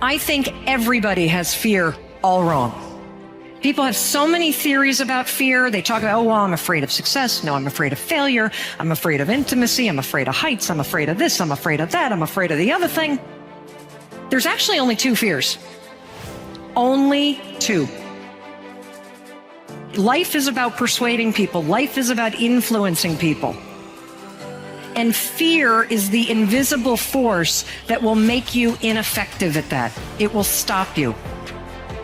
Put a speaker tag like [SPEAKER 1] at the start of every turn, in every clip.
[SPEAKER 1] I think everybody has fear all wrong. People have so many theories about fear. They talk about, oh, well, I'm afraid of success. No, I'm afraid of failure. I'm afraid of intimacy. I'm afraid of heights. I'm afraid of this. I'm afraid of that. I'm afraid of the other thing. There's actually only two fears. Only two. Life is about persuading people. Life is about influencing people. And fear is the invisible force that will make you ineffective at that. It will stop you.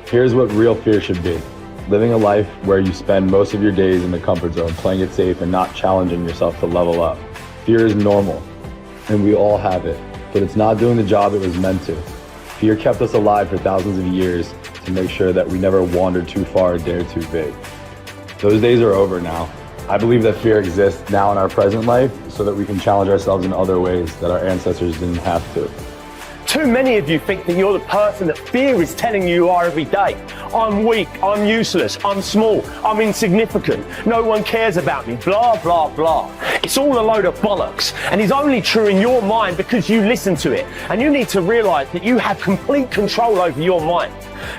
[SPEAKER 2] Here's what real fear should be. Living a life where you spend most of your days in the comfort zone, playing it safe and not challenging yourself to level up. Fear is normal, and we all have it, but it's not doing the job it was meant to. Fear kept us alive for thousands of years to make sure that we never wandered too far or dared too big. Those days are over now. I believe that fear exists now in our present life so that we can challenge ourselves in other ways that our ancestors didn't have to.
[SPEAKER 3] Too many of you think that you're the person that fear is telling you are every day. I'm weak, I'm useless, I'm small, I'm insignificant, no one cares about me, blah, blah, blah. It's all a load of bollocks, and it's only true in your mind because you listen to it. And you need to realize that you have complete control over your mind.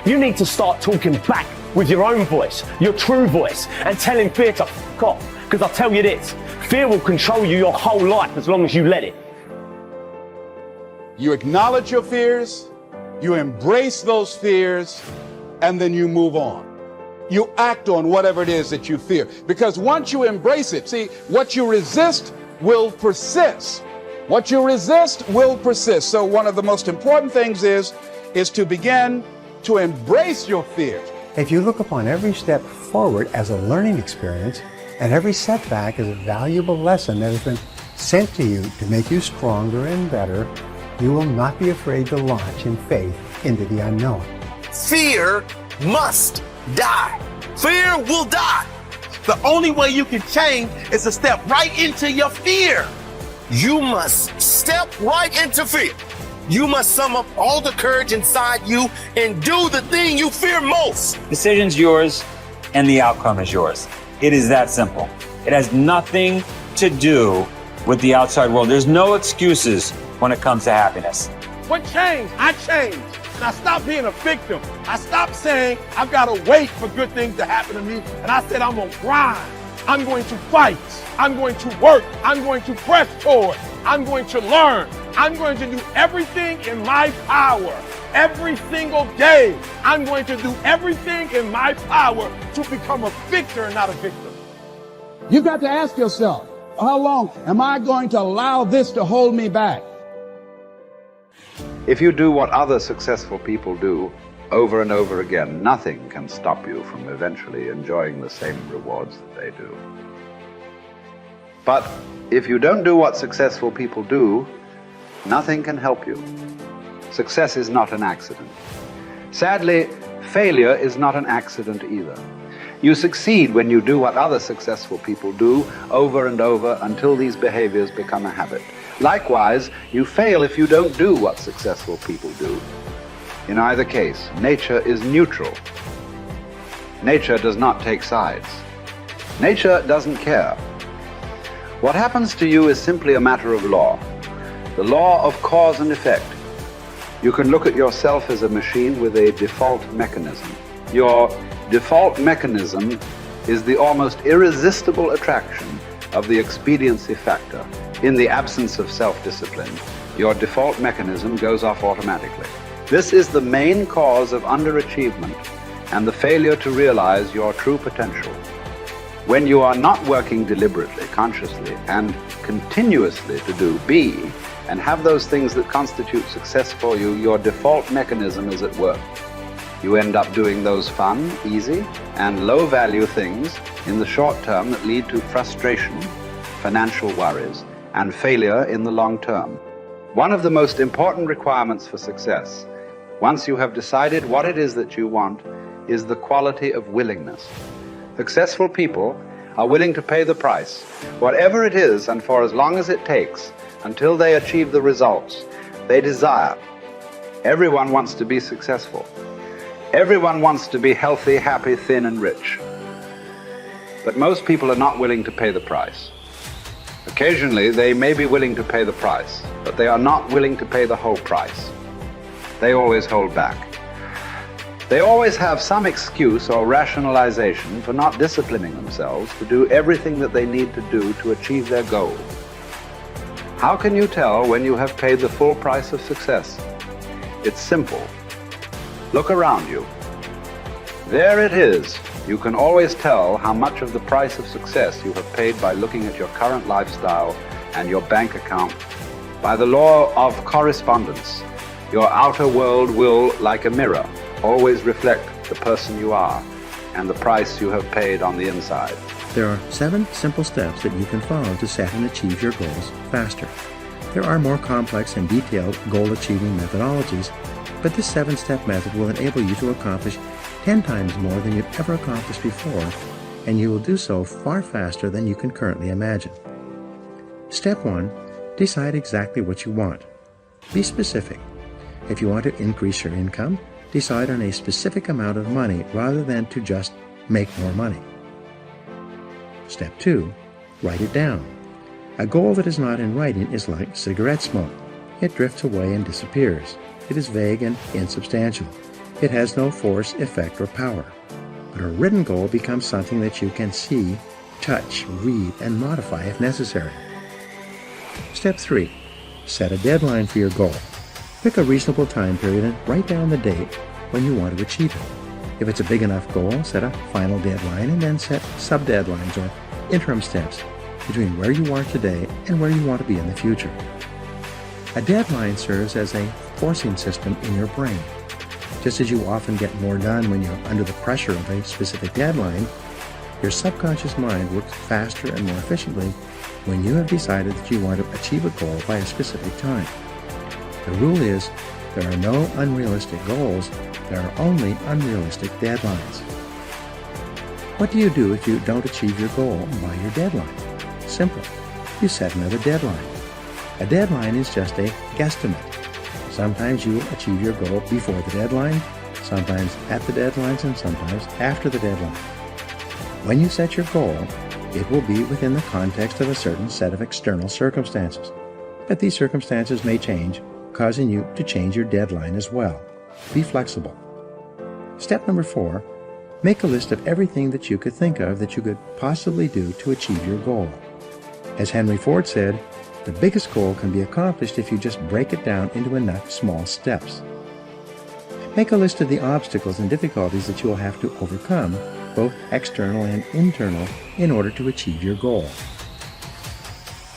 [SPEAKER 3] You need to start talking back with your own voice, your true voice, and telling fear to fuck off. Because I'll tell you this, fear will control you your whole life as long as you let it.
[SPEAKER 4] You acknowledge your fears, you embrace those fears, and then you move on. You act on whatever it is that you fear. Because once you embrace it, see, what you resist will persist. What you resist will persist. So one of the most important things is to begin to embrace your fear.
[SPEAKER 5] If you look upon every step forward as a learning experience, and every setback as a valuable lesson that has been sent to you to make you stronger and better, you will not be afraid to launch in faith into the unknown.
[SPEAKER 6] Fear must die. Fear will die. The only way you can change is to step right into your fear. You must step right into fear. You must sum up all the courage inside you and do the thing you fear most.
[SPEAKER 7] Decision's yours and the outcome is yours. It is that simple. It has nothing to do with the outside world. There's no excuses when it comes to happiness.
[SPEAKER 8] What changed? I changed. And I stopped being a victim. I stopped saying I've got to wait for good things to happen to me. And I said I'm going to grind. I'm going to fight. I'm going to work. I'm going to press forward. I'm going to learn. I'm going to do everything in my power. Every single day, I'm going to do everything in my power to become a victor and not a victim.
[SPEAKER 4] You've got to ask yourself, how long am I going to allow this to hold me back?
[SPEAKER 9] If you do what other successful people do over and over again, nothing can stop you from eventually enjoying the same rewards that they do. But if you don't do what successful people do, nothing can help you. Success is not an accident. Sadly, failure is not an accident either. You succeed when you do what other successful people do over and over until these behaviors become a habit. Likewise, you fail if you don't do what successful people do. In either case, nature is neutral. Nature does not take sides. Nature doesn't care. What happens to you is simply a matter of law. The law of cause and effect. You can look at yourself as a machine with a default mechanism. Your default mechanism is the almost irresistible attraction of the expediency factor. In the absence of self-discipline, your default mechanism goes off automatically. This is the main cause of underachievement and the failure to realize your true potential. When you are not working deliberately, consciously, and continuously to do, be, and have those things that constitute success for you, your default mechanism is at work. You end up doing those fun, easy, and low-value things in the short term that lead to frustration, financial worries, and failure in the long term. One of the most important requirements for success, once you have decided what it is that you want, is the quality of willingness. Successful people are willing to pay the price, whatever it is and for as long as it takes, until they achieve the results they desire. Everyone wants to be successful. Everyone wants to be healthy, happy, thin, and rich. But most people are not willing to pay the price. Occasionally, they may be willing to pay the price, but they are not willing to pay the whole price. they always hold back. They always have some excuse or rationalization for not disciplining themselves to do everything that they need to do to achieve their goal. How can you tell when you have paid the full price of success? It's simple. Look around you. There it is. You can always tell how much of the price of success you have paid by looking at your current lifestyle and your bank account. By the law of correspondence, your outer world will, like a mirror, always reflect the person you are and the price you have paid on the inside.
[SPEAKER 10] There are 7 simple steps that you can follow to set and achieve your goals faster. There are more complex and detailed goal-achieving methodologies, but this 7-step method will enable you to accomplish 10 times more than you've ever accomplished before, and you will do so far faster than you can currently imagine. Step 1. Decide exactly what you want. Be specific. If you want to increase your income, decide on a specific amount of money rather than to just make more money. Step 2. Write it down. A goal that is not in writing is like cigarette smoke. It drifts away and disappears. It is vague and insubstantial. It has no force, effect, or power. But a written goal becomes something that you can see, touch, read, and modify if necessary. Step 3. Set a deadline for your goal. Pick a reasonable time period and write down the date when you want to achieve it. If it's a big enough goal, set a final deadline and then set sub-deadlines or interim steps between where you are today and where you want to be in the future. A deadline serves as a forcing system in your brain. Just as you often get more done when you're under the pressure of a specific deadline, your subconscious mind works faster and more efficiently when you have decided that you want to achieve a goal by a specific time. The rule is, there are no unrealistic goals, there are only unrealistic deadlines. What do you do if you don't achieve your goal by your deadline? Simple. You set another deadline. A deadline is just a guesstimate. Sometimes you will achieve your goal before the deadline, sometimes at the deadlines, and sometimes after the deadline. When you set your goal, it will be within the context of a certain set of external circumstances. But these circumstances may change, causing you to change your deadline as well. Be flexible. Step number 4, make a list of everything that you could think of that you could possibly do to achieve your goal. As Henry Ford said, the biggest goal can be accomplished if you just break it down into enough small steps. Make a list of the obstacles and difficulties that you will have to overcome, both external and internal, in order to achieve your goal.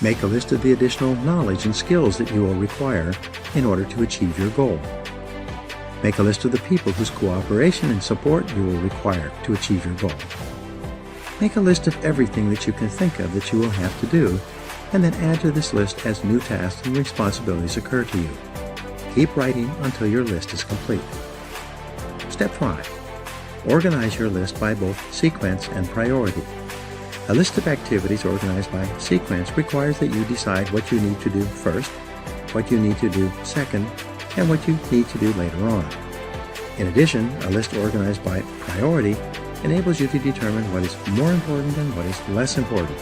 [SPEAKER 10] Make a list of the additional knowledge and skills that you will require in order to achieve your goal. Make a list of the people whose cooperation and support you will require to achieve your goal. Make a list of everything that you can think of that you will have to do, and then add to this list as new tasks and responsibilities occur to you. Keep writing until your list is complete. Step 5. Organize your list by both sequence and priority. A list of activities organized by sequence requires that you decide what you need to do first, what you need to do second, and what you need to do later on. In addition, a list organized by priority enables you to determine what is more important and what is less important.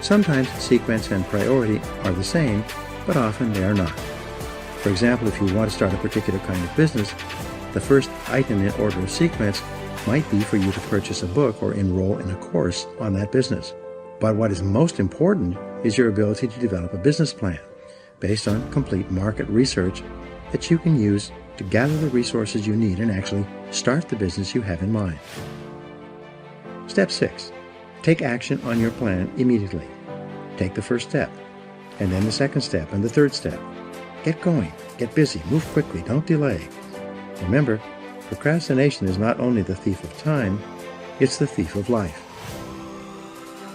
[SPEAKER 10] Sometimes sequence and priority are the same, but often they are not. For example, if you want to start a particular kind of business, the first item in order of sequence might be for you to purchase a book or enroll in a course on that business. But what is most important is your ability to develop a business plan based on complete market research that you can use to gather the resources you need and actually start the business you have in mind. Step 6. Take action on your plan immediately. Take the first step, and then the second step, and the third step. Get going, get busy, move quickly, don't delay. Remember, procrastination is not only the thief of time, it's the thief of life.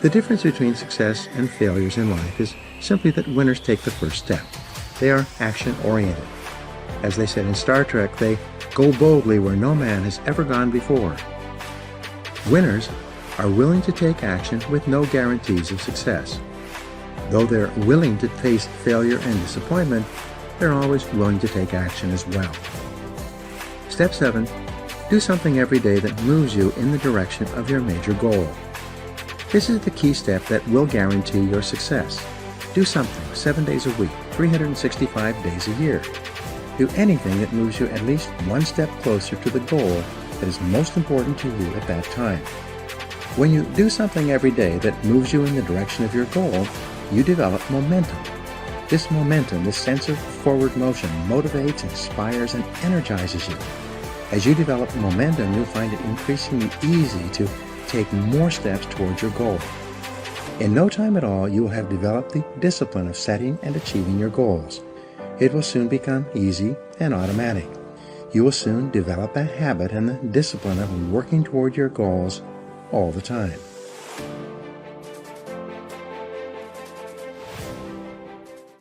[SPEAKER 10] The difference between success and failures in life is simply that winners take the first step. They are action-oriented. As they said in Star Trek, they go boldly where no man has ever gone before. Winners are willing to take action with no guarantees of success. Though they're willing to face failure and disappointment, they're always willing to take action as well. Step 7. Do something every day that moves you in the direction of your major goal. This is the key step that will guarantee your success. Do something 7 days a week, 365 days a year. Do anything that moves you at least one step closer to the goal that is most important to you at that time. When you do something every day that moves you in the direction of your goal, you develop momentum. This momentum, this sense of forward motion, motivates, inspires, and energizes you. As you develop momentum, you'll find it increasingly easy to take more steps towards your goal. In no time at all, you will have developed the discipline of setting and achieving your goals. It will soon become easy and automatic. You will soon develop a habit and the discipline of working toward your goals all the time.